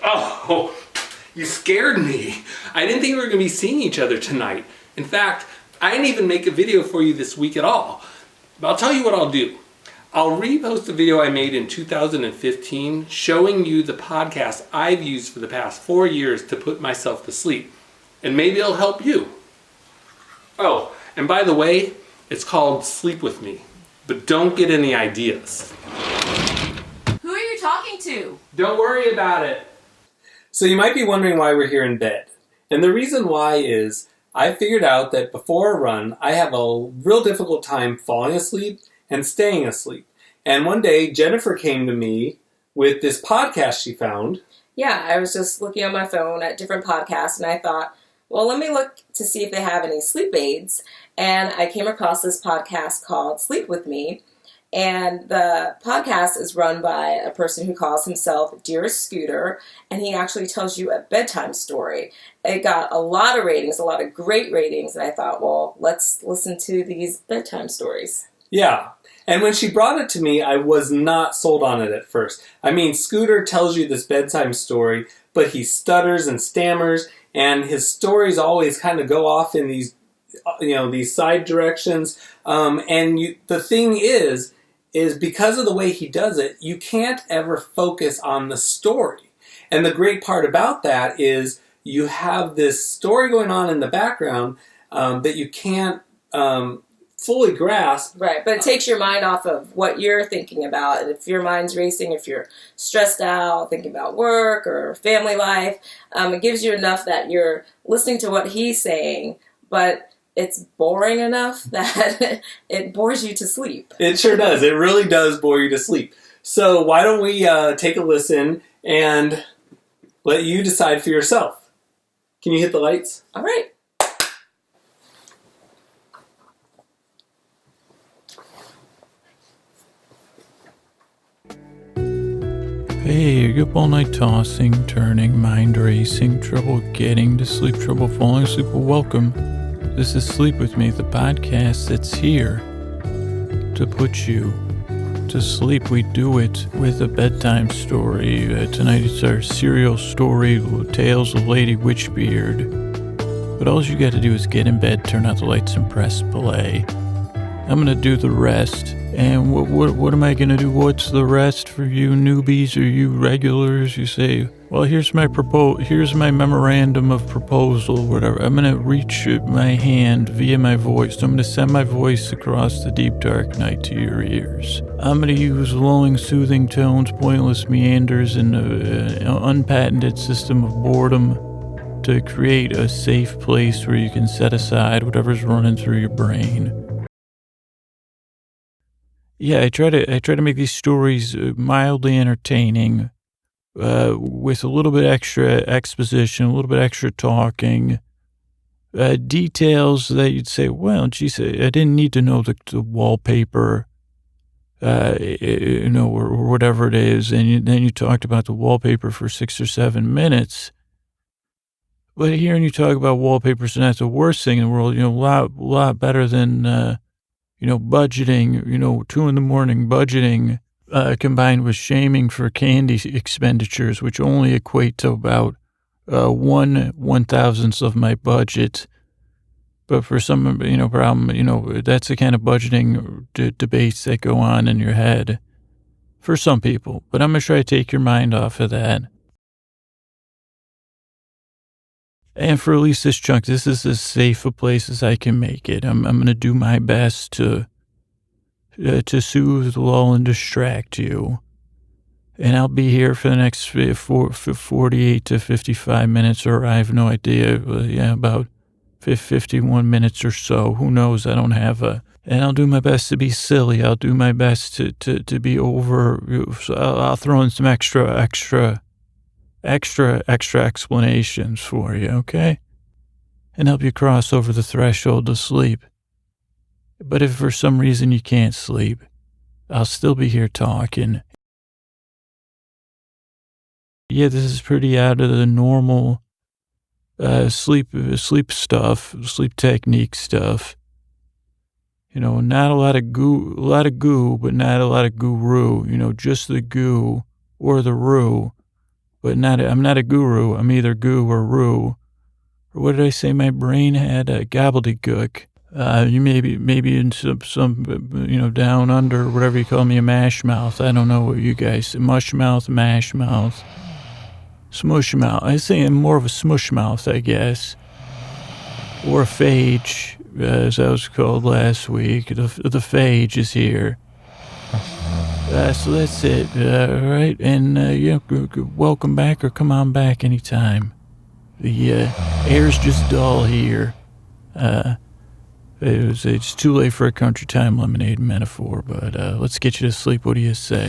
Oh, you scared me. I didn't think we were going to be seeing each other tonight. In fact, I didn't even make a video for you this week at all. But I'll tell you what I'll do. I'll repost the video I made in 2015 showing you the podcast I've used for the past 4 years to put myself to sleep. And maybe it'll help you. Oh, and by the way, it's called Sleep With Me. But don't get any ideas. Who are you talking to? Don't worry about it. So you might be wondering why we're here in bed. And the reason why is I figured out that before a run, I have a real difficult time falling asleep and staying asleep. And one day, Jennifer came to me with this podcast she found. Yeah, I was just looking on my phone at different podcasts, and I thought, well, let me look to see if they have any sleep aids. And I came across this podcast called Sleep With Me. And the podcast is run by a person who calls himself Dearest Scooter, and he actually tells you a bedtime story. It got a lot of ratings, a lot of great ratings, and I thought, well, let's listen to these bedtime stories. Yeah, and when she brought it to me, I was not sold on it at first. I mean, Scooter tells you this bedtime story, but he stutters and stammers, and his stories always kind of go off in these, these side directions. The thing is because of the way he does it, you can't ever focus on the story. And the great part about that is you have this story going on in the background that you can't fully grasp. Right, but it takes your mind off of what you're thinking about. And if your mind's racing, if you're stressed out, thinking about work or family life, it gives you enough that you're listening to what he's saying, but it's boring enough that it bores you to sleep. It sure does. It really does bore you to sleep. So why don't we take a listen and let you decide for yourself. Can you hit the lights? All right. Hey, you're up all night tossing, turning, mind racing, trouble getting to sleep, trouble falling asleep. Well, welcome. This is Sleep With Me, the podcast that's here to put you to sleep. We do it with a bedtime story. Tonight it's our serial story, Tales of Lady Witchbeard. But all you got to do is get in bed, turn out the lights, and press play. I'm going to do the rest. And what am I going to do? What's the rest for you newbies or you regulars? You say, well, here's my memorandum of proposal, whatever. I'm going to reach my hand via my voice. I'm going to send my voice across the deep, dark night to your ears. I'm going to use lulling, soothing tones, pointless meanders, and an unpatented system of boredom to create a safe place where you can set aside whatever's running through your brain. Yeah, I try to make these stories mildly entertaining, with a little bit extra exposition, a little bit extra talking, details that you'd say, well, geez, I didn't need to know the wallpaper, or whatever it is, and then you talked about the wallpaper for 6 or 7 minutes. But hearing you talk about wallpapers, and that's the worst thing in the world, a lot better than budgeting, 2 a.m. budgeting, combined with shaming for candy expenditures, which only equate to about 1/1000th of my budget. But for some, problem, that's the kind of budgeting debates that go on in your head for some people. But I'm going to try to take your mind off of that. And for at least this chunk, this is as safe a place as I can make it. I'm going to do my best to soothe, lull, and distract you. And I'll be here for the next 48 to 55 minutes, or I have no idea, about 51 minutes or so. Who knows? I don't have and I'll do my best to be silly. I'll do my best to be over. So I'll throw in some extra explanations for you, okay? And help you cross over the threshold to sleep. But if for some reason you can't sleep, I'll still be here talking. Yeah, this is pretty out of the normal sleep stuff, sleep technique stuff. Not a lot of goo, but not a lot of guru. Just the goo or the roo but I'm not a guru. I'm either goo or roo. Or what did I say? My brain had a gobbledygook. You maybe in some down under, whatever you call me, a mash mouth. I don't know what you guys say. Mush mouth, mash mouth, smush mouth. I say I'm more of a smush mouth, I guess. Or a phage, as I was called last week. The phage is here. So that's it, all right? And, welcome back or come on back anytime. The air's just dull here. It's too late for a country time lemonade metaphor, but let's get you to sleep. What do you say?